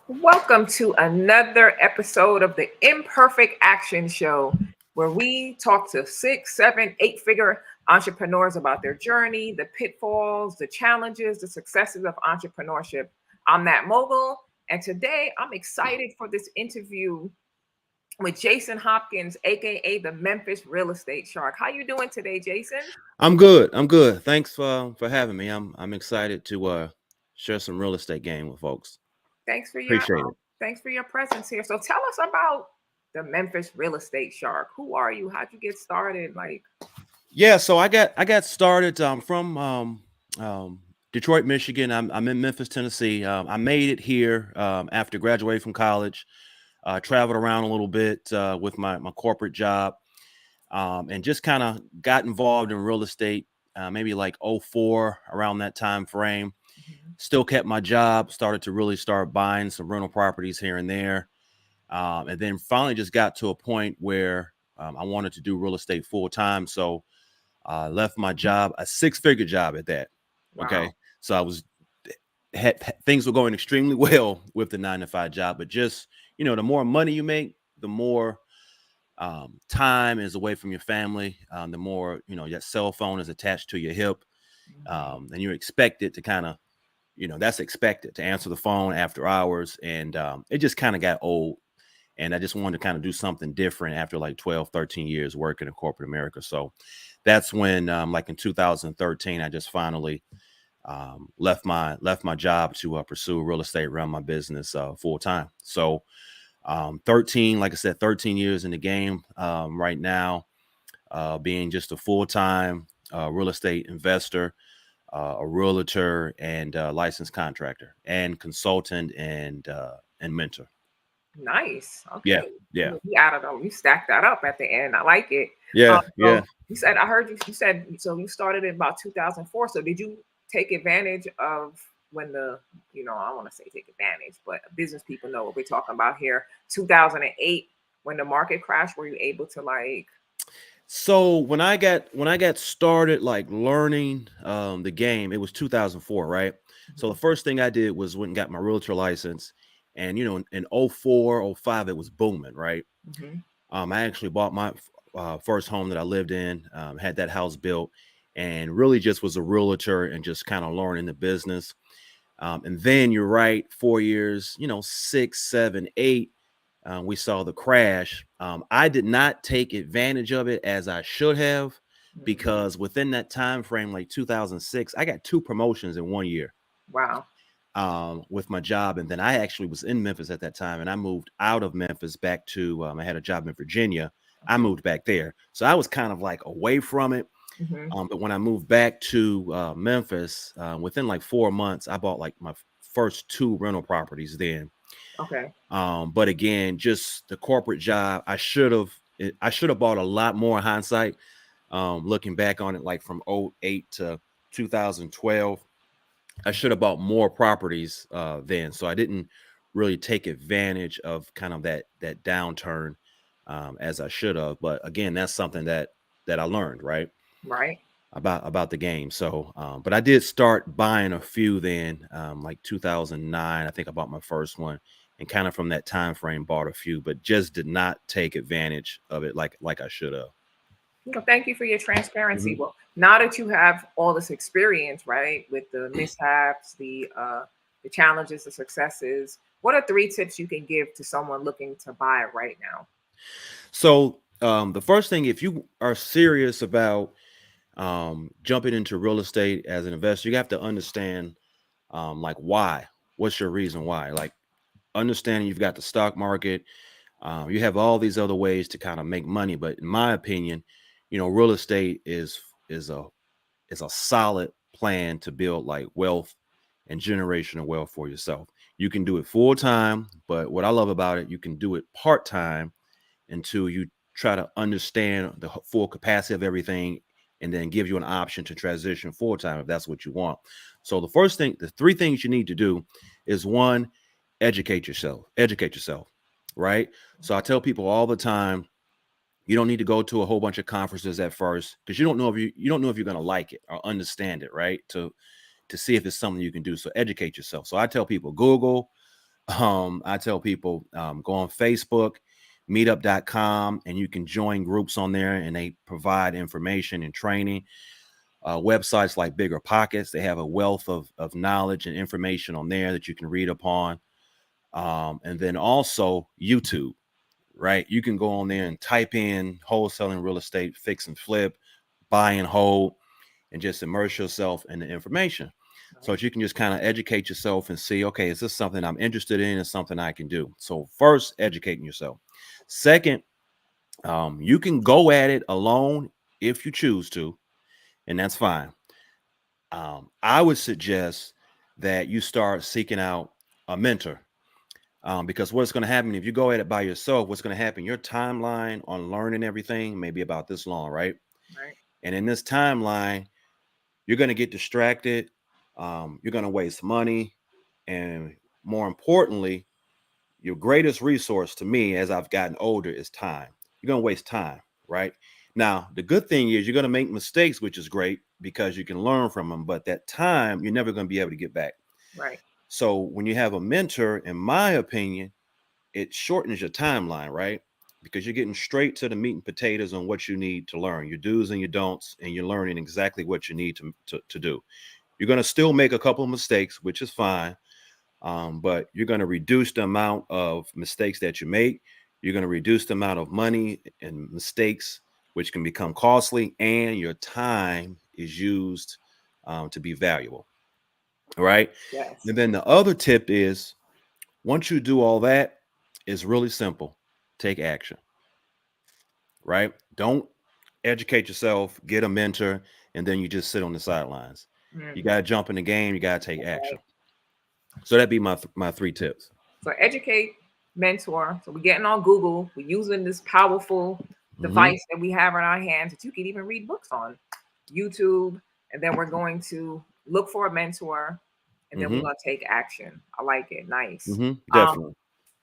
Welcome to another episode of the Imperfect Action Show, where we talk to 6, 7, 8 figure entrepreneurs about their journey, the pitfalls, the challenges, the successes of entrepreneurship. I'm Nat Mogul, and today I'm excited for this interview with Jason Hopkins, aka the Memphis Real Estate Shark. How you doing today, Jason? I'm good. I'm good. Thanks for having me. I'm excited to share some real estate game with folks. Thanks for your Appreciate it. thanks for your presence here. So tell us about the Memphis Real Estate Shark. Who are you? How'd you get started? Like, Yeah, so I got started from Detroit, Michigan. I'm in Memphis, Tennessee. I made it here after graduating from college. Traveled around a little bit with my corporate job, and just kind of got involved in real estate. Maybe like '04 around that time frame. Still kept my job. Started to really start buying some rental properties here and there. And then finally just got to a point where I wanted to do real estate full time. So I left my job, a six-figure job at that. wow. Okay. So I was, things were going extremely well with the 9 to 5 job, but just, the more money you make, the more time is away from your family. The more, your cell phone is attached to your hip. And you're expected to kind of, that's expected to answer the phone after hours. And it just kind of got old. And I just wanted to kind of do something different after like 12, 13 years working in corporate America. So that's when, like in 2013, I just finally left my job to pursue real estate, run my business full time. So 13, like I said, 13 years in the game right now, being just a full time real estate investor, a realtor, and licensed contractor, and consultant, and mentor. Nice. Yeah, Okay. yeah, You added them. You stacked that up at the end. I like it. yeah, So yeah. you said I heard you. You said so. You started in about 2004. So did you take advantage of when I want to say take advantage, but business people know what we're talking about here. 2008 when the market crashed. Were you able to like? So when I got started like learning the game, it was 2004, right? So the Mhm, first thing I did was went and got my realtor license, and in '04, '05, it was booming, right? mhm, I actually bought my first home that I lived in, had that house built, and really just was a realtor and just kind of learning the business. And then you're right, 4 years, six, seven, eight, we saw the crash. I did not take advantage of it as I should have, mhm. because within that time frame, like 2006, I got two promotions in 1 year Wow. with my job. And then I actually was in Memphis at that time, and I moved out of Memphis back to, I had a job in Virginia. I Okay. moved back there. So I was kind of like away from it. Mhm. But when I moved back to Memphis, within like 4 months, I bought like my first two rental properties then. Okay. But again, just the corporate job, I should have bought a lot more in hindsight. Looking back on it, like from '08 to 2012, I should have bought more properties then. So I didn't really take advantage of kind of that downturn as I should have. But again, that's something that I learned, right? Right. About the game. So, but I did start buying a few then, like 2009. I think I bought my first one, and kind of from that time frame bought a few, but just did not take advantage of it like I should have. Well, thank you for your transparency. Mhm. Well, now that you have all this experience, right, with the mishaps, the challenges, the successes, what are 3 tips you can give to someone looking to buy right now? So, the first thing, if you are serious about jumping into real estate as an investor, you have to understand, like, why. What's your reason why? Like, understanding you've got the stock market. You have all these other ways to kind of make money, but in my opinion, real estate is a solid plan to build like wealth and generational wealth for yourself. You can do it full time, but what I love about it, you can do it part time until you try to understand the full capacity of everything, and then give you an option to transition full time if that's what you want. So the three things you need to do is: one, educate yourself, right? So I tell people all the time, you don't need to go to a whole bunch of conferences at first, because you don't know if you're going to like it or understand it, right? To see if it's something you can do. So educate yourself. So I tell people, Google, I tell people, go on Facebook, meetup.com, and you can join groups on there, and they provide information and training. Websites like Bigger Pockets, they have a wealth of knowledge and information on there that you can read upon. And then also YouTube, right? You can go on there and type in wholesaling real estate, fix and flip, buy and hold, and just immerse yourself in the information so Right. that you can just kind of educate yourself and see, okay, is this something I'm interested in? Is something I can do? So first, educating yourself. Second, you can go at it alone if you choose to, and that's fine. I would suggest that you start seeking out a mentor, because what's going to happen if you go at it by yourself, what's going to happen, your timeline on learning everything may be about this long, right? Right. And in this timeline, you're going to get distracted. You're going to waste money. And more importantly, your greatest resource to me as I've gotten older is time. You're going to waste time, right? Now, the good thing is you're going to make mistakes, which is great because you can learn from them. But that time, you're never going to be able to get back. Right. So when you have a mentor, in my opinion, it shortens your timeline, right? Because you're getting straight to the meat and potatoes on what you need to learn, your do's and your don'ts, and you're learning exactly what you need to do. You're going to still make a couple of mistakes, which is fine, but you're going to reduce the amount of mistakes that you make. You're going to reduce the amount of money and mistakes, which can become costly, and your time is used to be valuable. All right. Yes. And then the other tip is once you do all that, it's really simple. Take action, right? Don't educate yourself, get a mentor, and then you just sit on the sidelines. You got Mhm. to jump in the game. You got to take That's action. right. So that'd be my three tips. So educate, mentor. So we're getting on Google. We're using this powerful Hmm. device that we have in our hands that you can even read books on, YouTube. And then we're going to look for a mentor, and then we're Hmm. going to take action. I like it. Nice. Um, Definitely.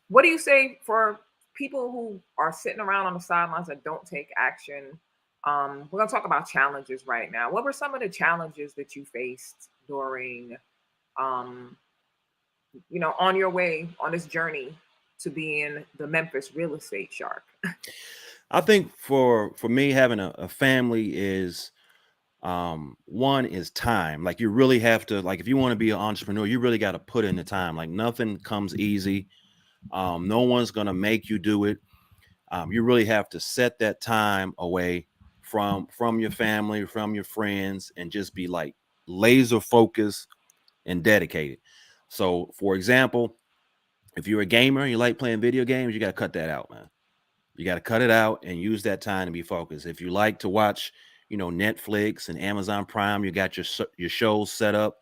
what do you say for people who are sitting around on the sidelines that don't take action? We're going to talk about challenges right now. What were some of the challenges that you faced during um, on your way on this journey to being the Memphis real estate shark? I think for me, having a family is one is time. Like you really have to, like if you want to be an entrepreneur, you really got to put in the time. Like nothing comes easy. No one's gonna make you do it. You really have to set that time away from your family, from your friends, and just be like laser focused and dedicated. So, for example, if you're a gamer and you like playing video games, you got to cut that out, man. You got to cut it out and use that time to be focused. If you like to watch, Netflix and Amazon Prime, you got your shows set up,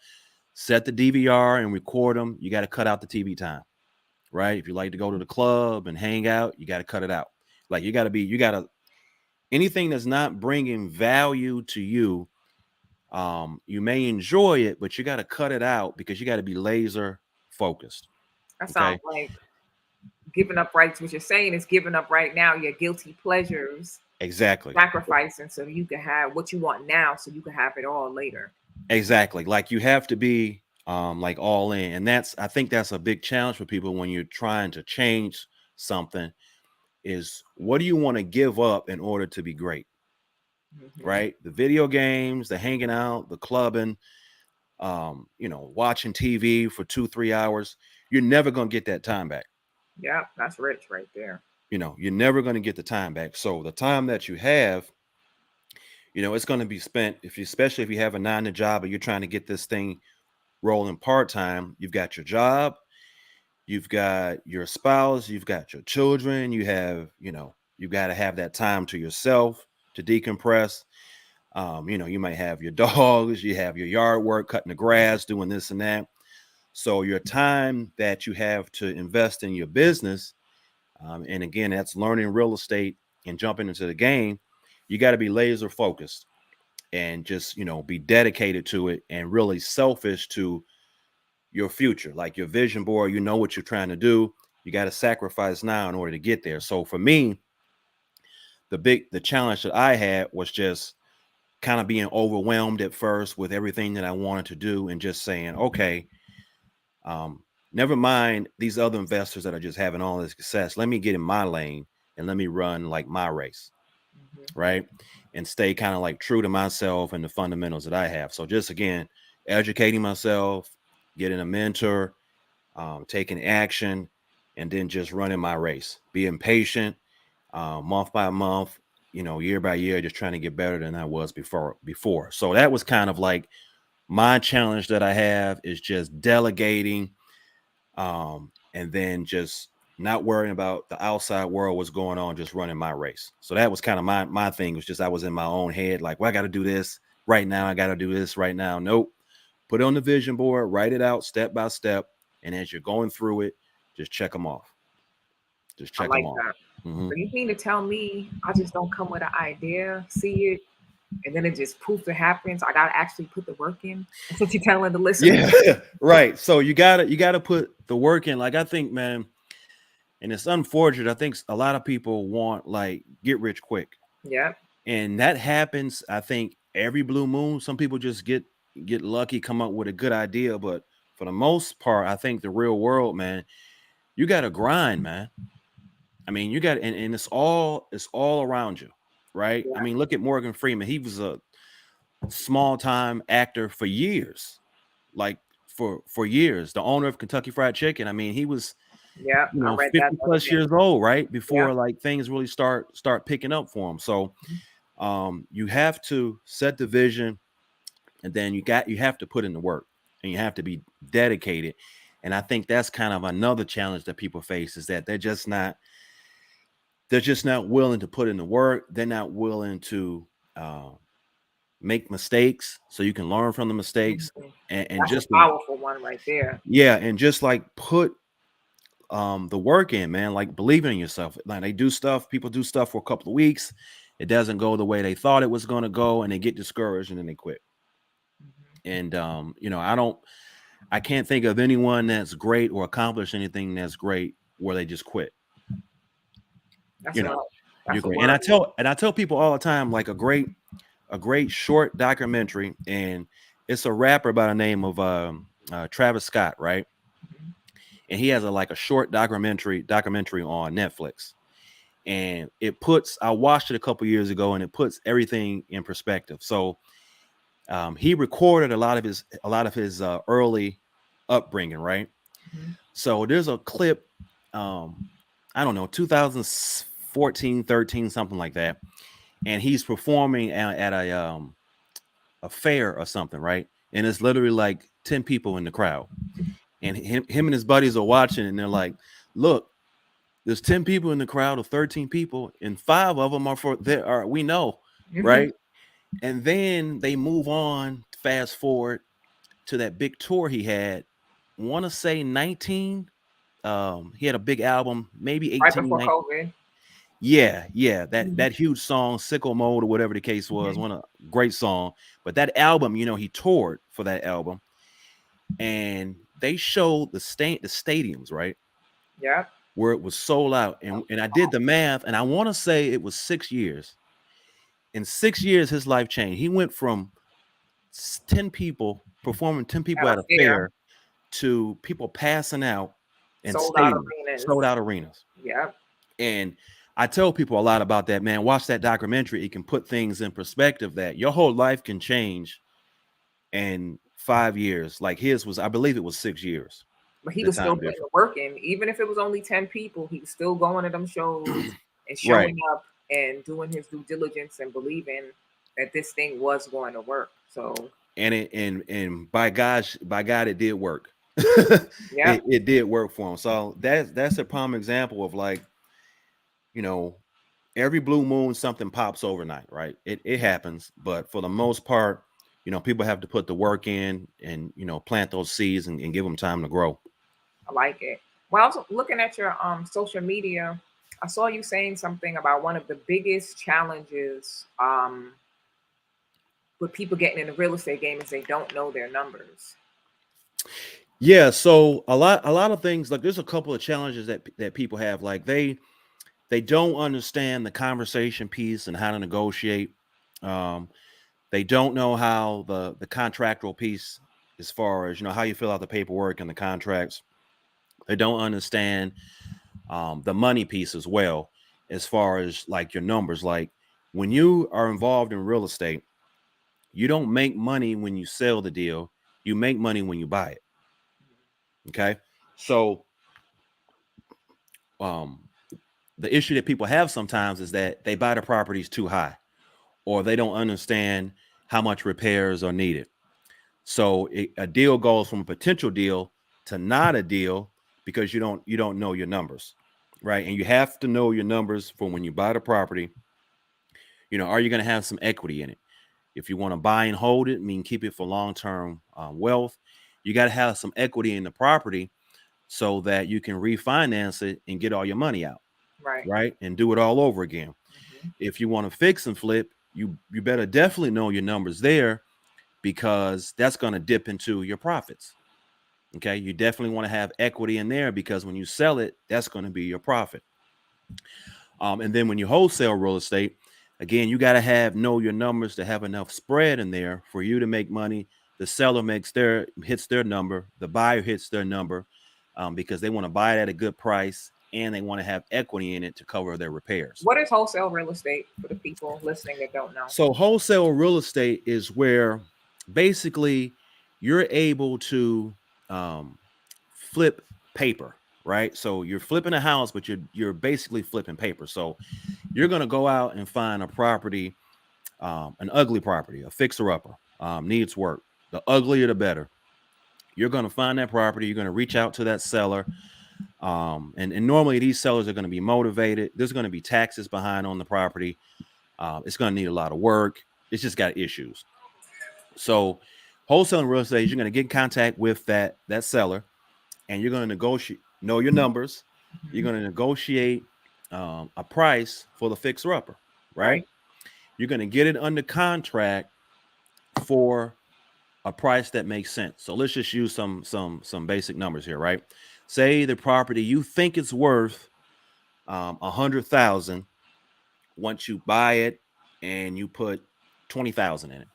set the DVR and record them. You got to cut out the TV time, right? If you like to go to the club and hang out, you got to cut it out. Like you got to anything that's not bringing value to you. You may enjoy it, but you got to cut it out because you got to be laser focused. That sounds Okay, like giving up rights. What you're saying is giving up right now your guilty pleasures, exactly. sacrificing so you can have what you want now, so you can have it all later. Exactly. Like you have to be like all in. And I think that's a big challenge for people when you're trying to change something is what do you want to give up in order to be great? Hmm. Right? The video games, the hanging out, the clubbing, watching TV for 2, 3 hours. You're never gonna get that time back. Yeah, that's rich right there. You're never gonna get the time back. So the time that you have, it's gonna be spent especially if you have a 9 to job or you're trying to get this thing rolling part-time, you've got your job, you've got your spouse, you've got your children, you got to have that time to yourself to decompress. You might have your dogs, you have your yard work, cutting the grass, doing this and that. So your time that you have to invest in your business, and again, that's learning real estate and jumping into the game. You got to be laser focused and just be dedicated to it and really selfish to your future, like your vision board. You know what you're trying to do. You got to sacrifice now in order to get there. So for me, the challenge that I had was just kind of being overwhelmed at first with everything that I wanted to do and just saying, okay, um, Never mind these other investors that are just having all this success. Let me get in my lane and let me run like my race, Mhm. right? And stay kind of like true to myself and the fundamentals that I have. So just again, educating myself, getting a mentor, taking action, and then just running my race. Being patient, month by month, year by year, just trying to get better than I was before. So that was kind of like my challenge that I have is just delegating, and then just not worrying about the outside world, what's going on, just running my race. So that was kind of my thing, was just I was in my own head, like, well, I got to do this right now. I got to do this right now. Nope. Put it on the vision board, write it out step by step. And as you're going through it, just check them off. Just I check them like off. that. Hmm. So you mean to tell me I just don't come with an idea, see it, and then it just poof, it happens? I gotta actually put the work in. That's what you're telling the listeners. Yeah, right. So you gotta put the work in. Like I think, man, and it's unfortunate. I think a lot of people want like get rich quick, Yeah, and that happens. I think every blue moon. Some people just get lucky, come up with a good idea, but for the most part, I think the real world, man, you got to grind, man. I mean, you got, and it's all around you, right? I yeah, mean, look at Morgan Freeman. He was a small time actor for years, like for years. The owner of Kentucky Fried Chicken. I mean, he was yeah. I read that 50 the other plus day. years old, right? Yeah. Before like things really start picking up for him. So you have to set the vision, and then you have to put in the work, and you have to be dedicated. And I think that's kind of another challenge that people face, is that they're just not willing to put in the work. They're not willing to uh, make mistakes so you can learn from the mistakes, Mhm. and That's a just powerful one right there. yeah, and just like put the work in, man. Like believing in yourself. Like people do stuff for a couple of weeks, it doesn't go the way they thought it was going to go, and they get discouraged and then they quit. Mhm. And I can't think of anyone that's great or accomplished anything that's great where they just quit. That's You a know, you're that's a great. And word. I tell people all the time, like a great short documentary, and it's a rapper by the name of Travis Scott, right? Mhm. And he has a short documentary on Netflix, and I watched it a couple years ago, and it puts everything in perspective. So he recorded a lot of his early upbringing, right? Mhm. So there's a clip, um, I don't know, 2014, 13, something like that, and he's performing at a fair or something, right? And it's literally like 10 people in the crowd, and him and his buddies are watching, and they're like, "Look, there's 10 people in the crowd of 13 people, and five of them are for there are we know, Mhm. right?" And then they move on, fast forward to that big tour he had. Want to say 19. He had a big album, maybe Right 18, before 19. COVID. Yeah, that Mhm. that huge song, Sickle Mode or whatever the case was, Mhm. one a great song. But that album, he toured for that album, and they showed the stadiums, right? Yeah. Where it was sold out. And I did the math, and I want to say it was 6 years. In 6 years, his life changed. He went from 10 people performing 10 people At a at a fair. fair to people passing out in Sold out stadiums, sold arenas. out arenas. Yeah. And I tell people a lot about that, man. Watch that documentary. It can put things in perspective, that your whole life can change in 5 years. Like his was, I believe it was 6 years, But he the was still time putting the difference. work in. Even if it was only 10 people, he was still going to them shows and Right. showing up and doing his due diligence and believing that this thing was going to work. So And by God, it did work. it, yeah, it did work for him. So that's a prime example of like, you know, every blue moon something pops overnight, right? It happens, but for the most part, people have to put the work in, and plant those seeds, and give them time to grow. I like it. Well, I was looking at your social media. I saw you saying something about one of the biggest challenges with people getting in the real estate game is they don't know their numbers. Yeah, so a lot of things, like there's a couple of challenges that people have, like they don't understand the conversation piece and how to negotiate. Um, they don't know how the contractual piece, as far as how you fill out the paperwork and the contracts. They don't understand the money piece as well, as far as like your numbers. Like when you are involved in real estate, you don't make money when you sell the deal. You make money when you buy it. Okay. So um, the issue that people have sometimes is that they buy the properties too high, or they don't understand how much repairs are needed. So a deal goes from a potential deal to not a deal because you don't know your numbers, right? And you have to know your numbers for when you buy the property. Are you going to have some equity in it? If you want to buy and hold it, mean keep it for long term wealth, you got to have some equity in the property so that you can refinance it and get all your money out, Right. right? And do it all over again. Hmm. If you want to fix and flip, you better definitely know your numbers there because that's going to dip into your profits. Okay. You definitely want to have equity in there because when you sell it, that's going to be your profit. And then when you wholesale real estate, again, you got to have know your numbers to have enough spread in there for you to make money. The seller hits their number, the buyer hits their number, because they want to buy it at a good price and they want to have equity in it to cover their repairs. What is wholesale real estate for the people listening that don't know? So wholesale real estate is where basically you're able to um, flip paper, right? So you're flipping a house, but you're basically flipping paper. So you're going to go out and find a property, an ugly property, a fixer upper, needs work. The uglier, the better. You're going to find that property. You're going to reach out to that seller. And normally these sellers are going to be motivated. There's going to be taxes behind on the property. It's going to need a lot of work. It's just got issues. So wholesaling real estate, you're going to get in contact with that seller and you're going to negotiate, know your numbers. You're Hmm. going to negotiate a price for the fixer upper, right? Right. You're going to get it under contract for a price that makes sense. So let's just use some basic numbers here, right? Say the property you think it's worth 100,000 once you buy it and you put 20,000 in it,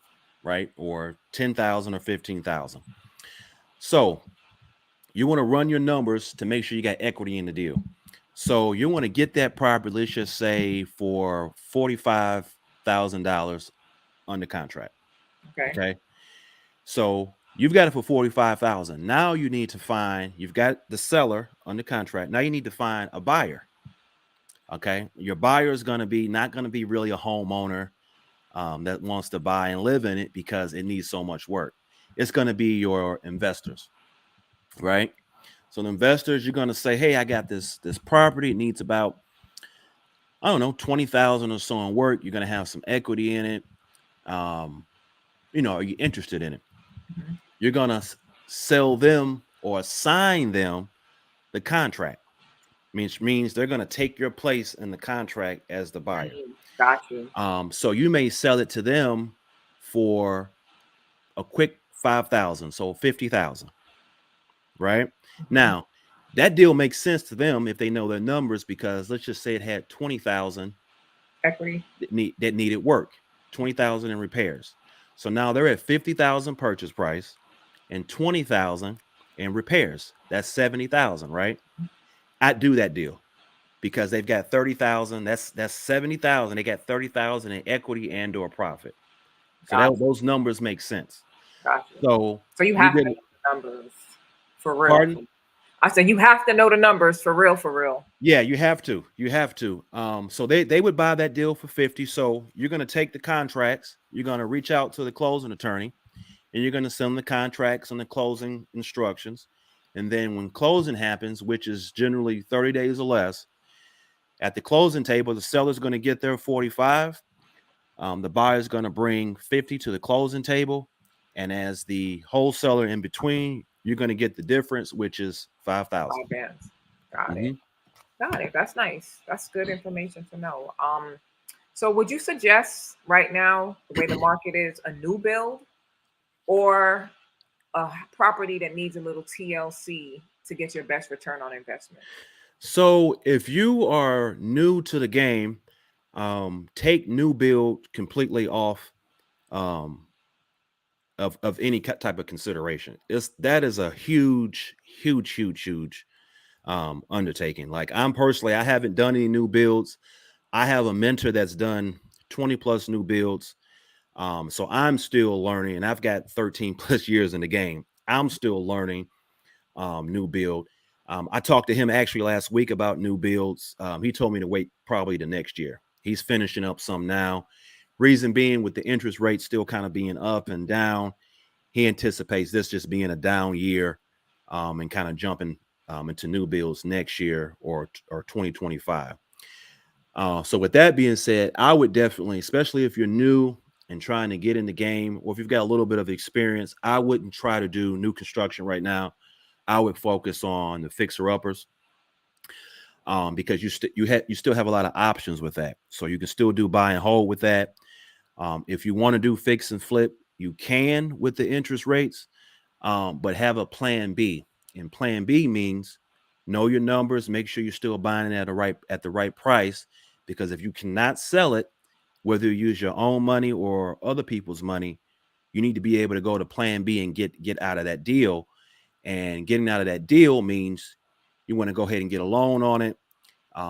right? Or 10,000 or 15,000. So you want to run your numbers to make sure you got equity in the deal. So you want to get that property, let's just say for $45,000 under contract. Okay. Okay. So you've got it for 45,000. Now you've got the seller under contract. Now you need to find a buyer. Okay. Your buyer is going to be not going to be really a homeowner that wants to buy and live in it because it needs so much work. It's going to be your investors, right? So the investors, you're going to say, hey, I got this property. It needs about, I don't know, 20,000 or so in work. You're going to have some equity in it. Um, are you interested in it? Hmm. You're going to sell them or assign them the contract, which means they're going to take your place in the contract as the buyer. Got you. So you may sell it to them for a quick 5,000, so 50,000, right? Hmm. Now, that deal makes sense to them if they know their numbers because let's just say it had 20,000 Equity. that needed work, 20,000 in repairs. So now they're at 50,000 purchase price and 20,000 in repairs. That's 70,000, right? I'd do that deal because they've got 30,000. That's 70,000. They got 30,000 in equity and or profit. So Got you. those numbers make sense. Got you. So So you you have to get know the numbers for real. pardon? I said you have to know the numbers for real, for real. Yeah, you have to. You have to. So they would buy that deal for 50. So you're gonna take the contracts, you're gonna reach out to the closing attorney, and you're gonna send the contracts and the closing instructions. And then when closing happens, which is generally 30 days or less, at the closing table, the seller's gonna get their 45. The buyer's gonna bring 50 to the closing table. And as the wholesaler in between, you're gonna get the difference, which is 5,000. Five bands. Got it. Mm-hmm. Got it. That's nice. That's good information to know. So would you suggest right now, the way the market is, a new build or a property that needs a little TLC to get your best return on investment? So if you are new to the game, take new build completely off um, of any type of consideration. That is a huge, huge, huge, huge. undertaking. Like I'm personally, I haven't done any new builds. I have a mentor that's done 20 plus new builds. So I'm still learning, and I've got 13 plus years in the game. I'm still learning new build. I talked to him actually last week about new builds. He told me to wait probably the next year. He's finishing up some now. Reason being, with the interest rate still kind of being up and down, he anticipates this just being a down year, and kind of jumping into new builds next year or 2025. So with that being said, I would definitely, especially if you're new and trying to get in the game, or if you've got a little bit of experience, I wouldn't try to do new construction right now. I would focus on the fixer uppers, because you still have a lot of options with that. So you can still do buy and hold with that. If you want to do fix and flip, you can with the interest rates, but have a plan B. And plan B means know your numbers, make sure you're still buying it at the right price, because if you cannot sell it, whether you use your own money or other people's money, you need to be able to go to plan B and get out of that deal. And getting out of that deal means you want to go ahead and get a loan on it,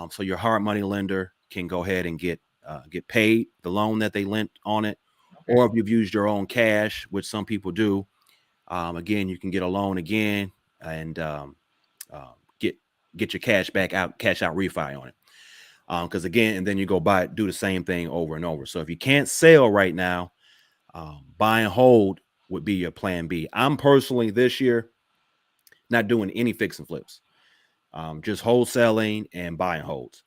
so your hard money lender can go ahead and get paid the loan that they lent on it. Okay. Or if you've used your own cash, which some people do, again, you can get a loan again and uh, get get your cash out refi on it. Because again, and then you go do the same thing over and over. So if you can't sell right now, buy and hold would be your plan B. I'm personally this year not doing any fix and flips, just wholesaling and buy and holds,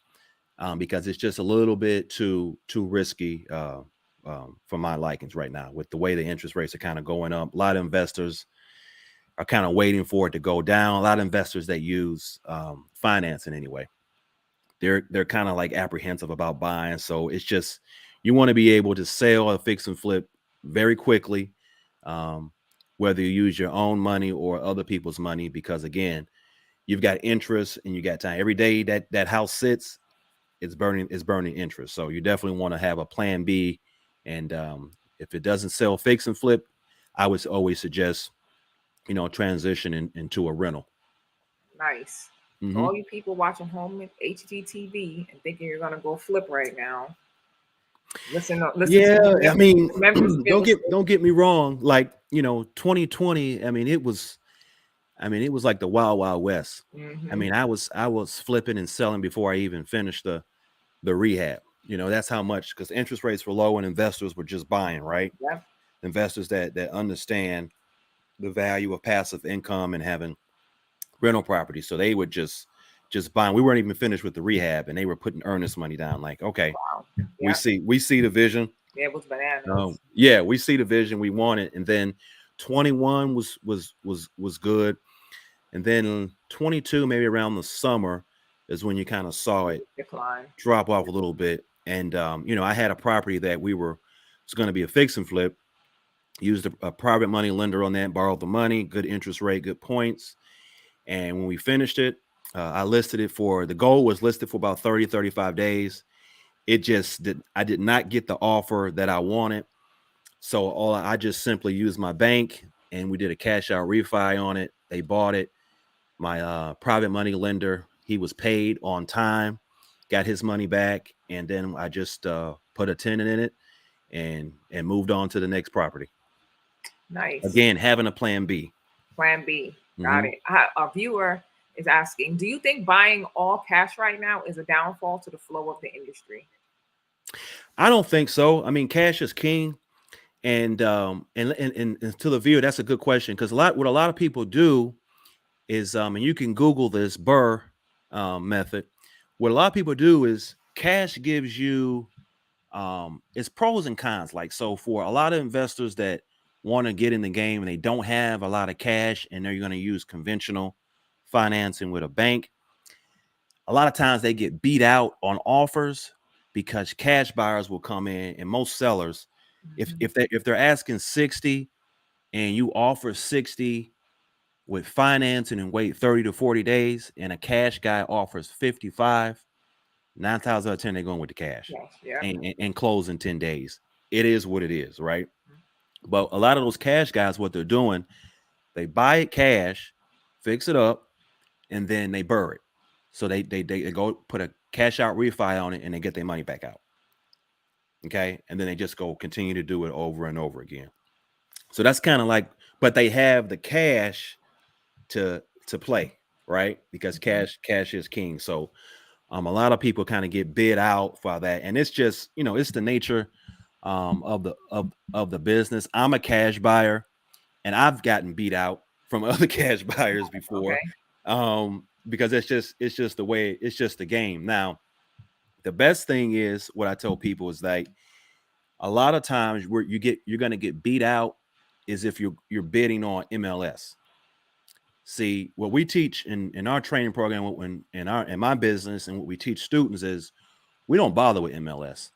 because it's just a little bit too risky for my likings right now with the way the interest rates are kind of going up. A lot of investors are kind of waiting for it to go down. A lot of investors that use financing anyway, they're kind of like apprehensive about buying. So it's just you want to be able to sell a fix and flip very quickly, um, whether you use your own money or other people's money, because again, you've got interest and you got time. Every day that house sits, it's burning interest. So you definitely want to have a plan B. And if it doesn't sell fix and flip, I would always suggest transition into a rental. Nice. So Hmm. all you people watching home HGTV and thinking you're gonna go flip right now, listen to Yeah, the I mean, Memphis real estate. don't get me wrong. Like 2020, I mean, it was like the wild wild west. I Mm-hmm. mean, I was flipping and selling before I even finished the rehab. That's how much, because interest rates were low and investors were just buying, right? Yep. Investors that understand the value of passive income and having rental property. So they would just buy. We weren't even finished with the rehab, and they were putting earnest money down. Like, okay, Wow. we Yep. see the vision. Yeah, it was bananas. Yeah, we see the vision. We want it. And then 21 was good. And then 22, maybe around the summer, is when you kind of saw it Decline. drop off a little bit. And I had a property that it's going to be a fix and flip. Used a private money lender on that, borrowed the money, good interest rate, good points. And when we finished it, the goal was listed for about 30, 35 days. I did not get the offer that I wanted. So I just simply used my bank and we did a cash out refi on it. They bought it. My private money lender, he was paid on time, got his money back, and then I just put a tenant in it and moved on to the next property. Nice. Again, having a plan B. Plan B. Got Hmm. it. A viewer is asking, do you think buying all cash right now is a downfall to the flow of the industry? I don't think so. I mean, cash is king. And to the viewer, that's a good question, because what a lot of people do is, and you can Google this Burr method. What a lot of people do is cash gives you it's pros and cons. Like, so for a lot of investors that want to get in the game and they don't have a lot of cash and they're going to use conventional financing with a bank, a lot of times they get beat out on offers because cash buyers will come in, and most sellers, Mhm. if they're asking 60 and you offer 60 with financing and wait 30 to 40 days, and a cash guy offers 55, 9 times out of 10, they're going with the cash Yes. Yep. and close in 10 days. It is what it is, right? But a lot of those cash guys, what they're doing, they buy it cash, fix it up, and then they bury it. So they go put a cash out refi on it and they get their money back out. Okay. And then they just go continue to do it over and over again. So that's kind of like, but they have the cash to play, right? Because Mhm. cash is king. So a lot of people kind of get bid out for that, and it's just, it's the nature of the business. I'm a cash buyer, and I've gotten beat out from other cash buyers before, Okay. because it's just the way, it's just the game. Now, the best thing is what I tell people is that a lot of times where you're going to get beat out is if you're bidding on MLS. See, what we teach in our training program, when in my business, and what we teach students is we don't bother with MLS.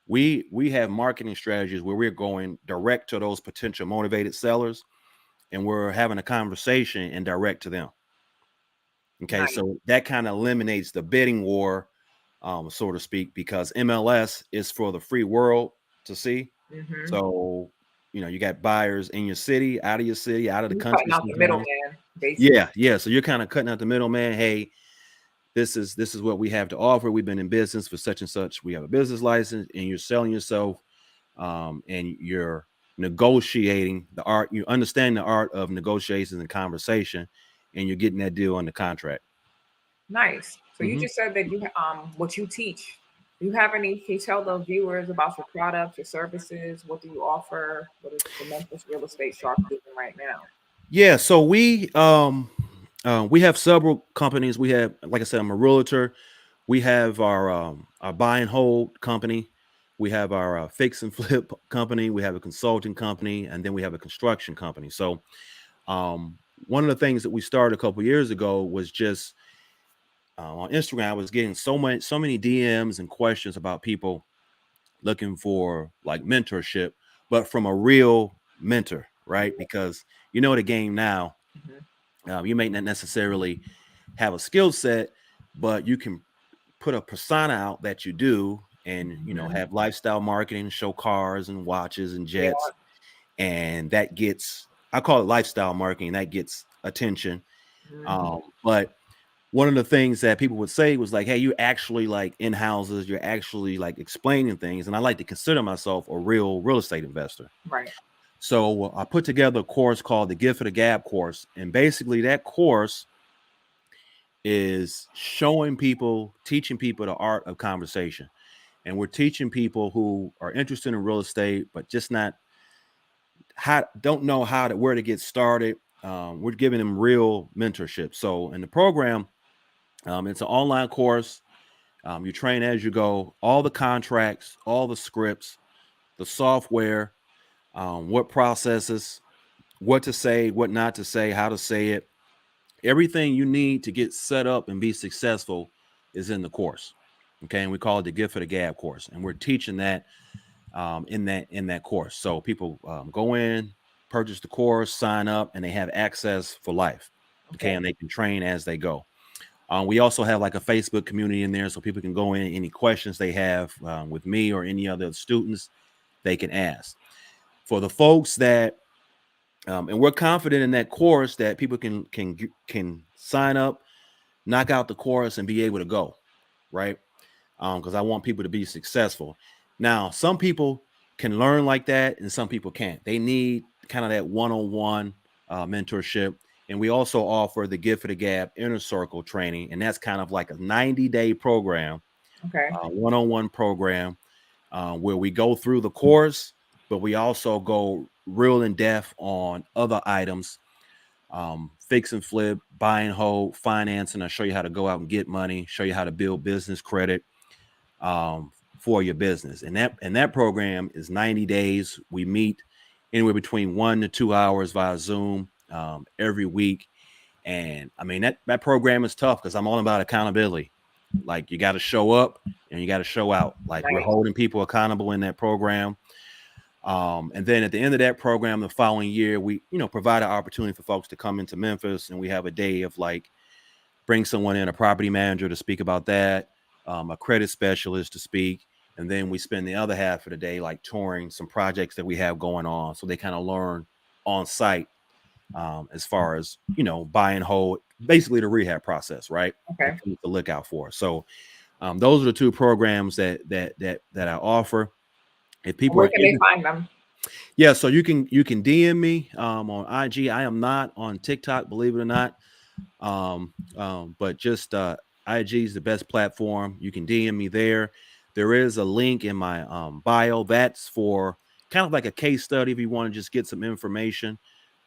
We have marketing strategies where we're going direct to those potential motivated sellers, and we're having a conversation and direct to them. Okay, Nice. so that kind of eliminates the bidding war, so to speak, because MLS is for the free world to see. Hmm. So you got buyers in your city, out of the You cutting country out the sometimes. middleman, basically. Yeah. So you're kind of cutting out the middleman. Hey, this is what we have to offer. We've been in business for such and such. We have a business license, and you're selling yourself, and you're negotiating the art. You understand the art of negotiations and conversation, and you're getting that deal on the contract. Nice. So you Hmm. just said that what you teach. Do you have any? Can you tell the viewers about your products, your services? What do you offer? What is the Memphis Real Estate Shark doing right now? Yeah. So we have several companies. We have, like I said, I'm a realtor. We have our buy and hold company. We have our fix and flip company. We have a consulting company, and then we have a construction company. So one of the things that we started a couple years ago was just on Instagram. I was getting so many DMs and questions about people looking for like mentorship, but from a real mentor, right? Because the game now, Hmm. you may not necessarily have a skill set, but you can put a persona out that you do, and Hmm. have lifestyle marketing, show cars and watches and Yeah. jets, and that gets, I call it lifestyle marketing, that gets attention. Hmm. But one of the things that people would say was like, hey, you actually like in houses, you're actually like explaining things, and I like to consider myself a real estate investor. Right. So I put together a course called the Gift of the Gab course, and basically that course is showing people, teaching people the art of conversation. And we're teaching people who are interested in real estate, but just not don't know where to get started. We're giving them real mentorship. So in the program, it's an online course. You train as you go, all the contracts, all the scripts, the software, what processes, what to say, what not to say, how to say it. Everything you need to get set up and be successful is in the course. Okay, and we call it the Gift for the Gab course, and we're teaching that in that course. So people go in, purchase the course, sign up, and they have access for life. Okay, Okay. and they can train as they go. We also have like a Facebook community in there, so people can go in, any questions they have with me or any other students, they can ask. For the folks that and we're confident in that course that people can sign up, knock out the course, and be able to go, right? Because I want people to be successful. Now, some people can learn like that, and some people can't. They need kind of that one-on-one mentorship. And we also offer the Gift for the Gab Inner Circle training, and that's kind of like a 90-day program, Okay. one-on-one program, where we go through the course, but we also go real in depth on other items, fix and flip, buy and hold, financing. I show you how to go out and get money, show you how to build business credit for your business. And that program is 90 days. We meet anywhere between 1 to 2 hours via Zoom every week. And I mean, that program is tough because I'm all about accountability. Like, you got to show up and you got to show out. Like, we're Nice. holding people accountable in that program. And then at the end of that program, the following year, we, provide an opportunity for folks to come into Memphis, and we have a day of like, bring someone in, a property manager to speak about that, a credit specialist to speak. And then we spend the other half of the day like touring some projects that we have going on. So they kind of learn on site as far as buy and hold, basically the rehab process, right? And Okay. things to look out for. So those are the two programs that I offer. If And people where are can they interested, find them? yeah, so you can DM me on IG. I am not on TikTok, believe it or not. But just IG is the best platform. You can DM me there. There is a link in my bio that's for kind of like a case study if you want to just get some information.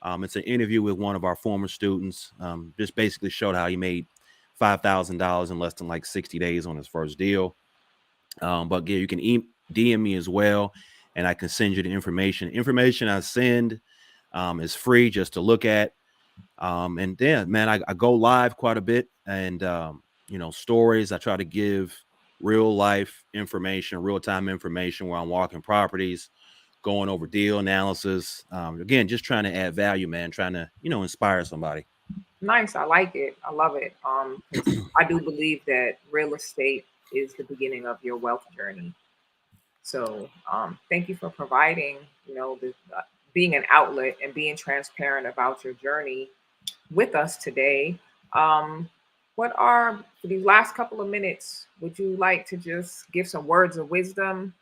It's an interview with one of our former students. Just basically showed how he made $5,000 in less than like 60 days on his first deal. But yeah, you can DM me as well, and I can send you the information. Information I send is free just to look at. And then, man, I go live quite a bit, and stories. I try to give real life information, real time information where I'm walking properties, going over deal analysis. Again, just trying to add value, man. Trying to inspire somebody. Nice. I like it. I love it. 'Cause I do believe that real estate is the beginning of your wealth journey. So, thank you for providing, being an outlet and being transparent about your journey with us today. Um, what are, for these last couple of minutes, would you like to just give some words of wisdom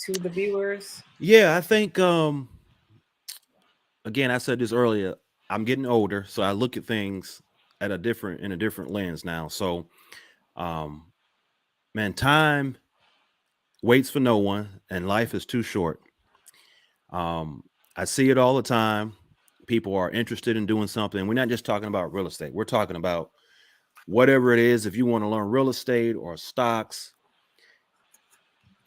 to the viewers? Yeah, I think again, I said this earlier. I'm getting older, so I look at things at a different lens now. So, um, man, time waits for no one, and life is too short. Um, I see it all the time. People are interested in doing something. We're not just talking about real estate. We're talking about whatever it is. If you want to learn real estate or stocks,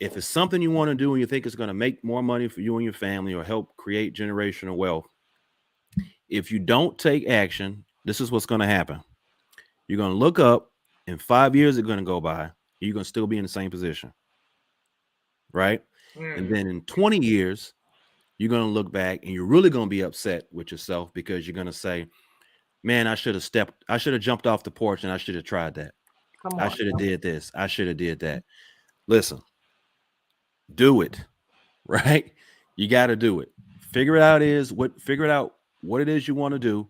if it's something you want to do and you think it's going to make more money for you and your family or help create generational wealth, if you don't take action, this is what's going to happen. You're going to look up, and 5 years are going to go by. You're going to still be in the same position, right? And Mm, then in 20 years, you're going to look back and you're really going to be upset with yourself because you're going to say, man, I should have jumped off the porch and I should have tried that. come I on. should have did this. I should have did that. Listen, do it, right? You got to do it. Figure it out what it is you want to do.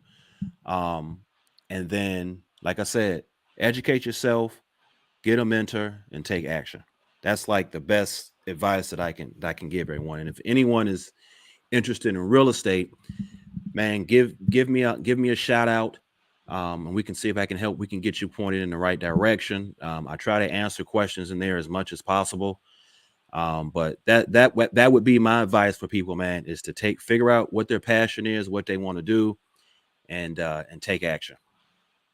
Um, and then, like I said, educate yourself, get a mentor, and take action. That's like the best advice that I can give everyone. And if anyone is interested in real estate, man, give me a shout out, and we can see if I can help. We can get you pointed in the right direction. I try to answer questions in there as much as possible. But that would be my advice for people, man, is to figure out what their passion is, what they want to do, and take action.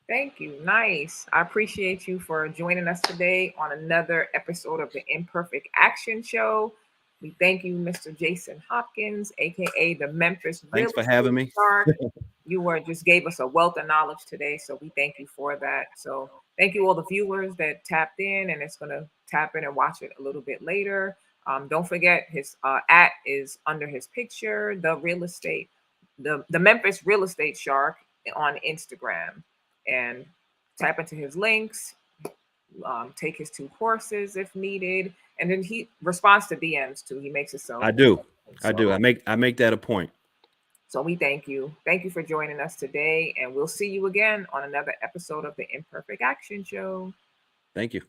Thank you. Nice. I appreciate you for joining us today on another episode of the Imperfect Action Show. We thank you, Mr. Jason Hopkins, aka the Memphis Real Thanks for having Estate me. Shark. You were just gave us a wealth of knowledge today, so we thank you for that. So thank you all the viewers that tapped in, and it's gonna tap in and watch it a little bit later. Don't forget his at is under his picture, the Memphis Real Estate Shark on Instagram, and tap into his links, take his two courses if needed, and then he responds to DMs too. He makes himself I do. I do. I so. make that a point. So we thank you. Thank you for joining us today, and we'll see you again on another episode of the Imperfect Action Show. Thank you.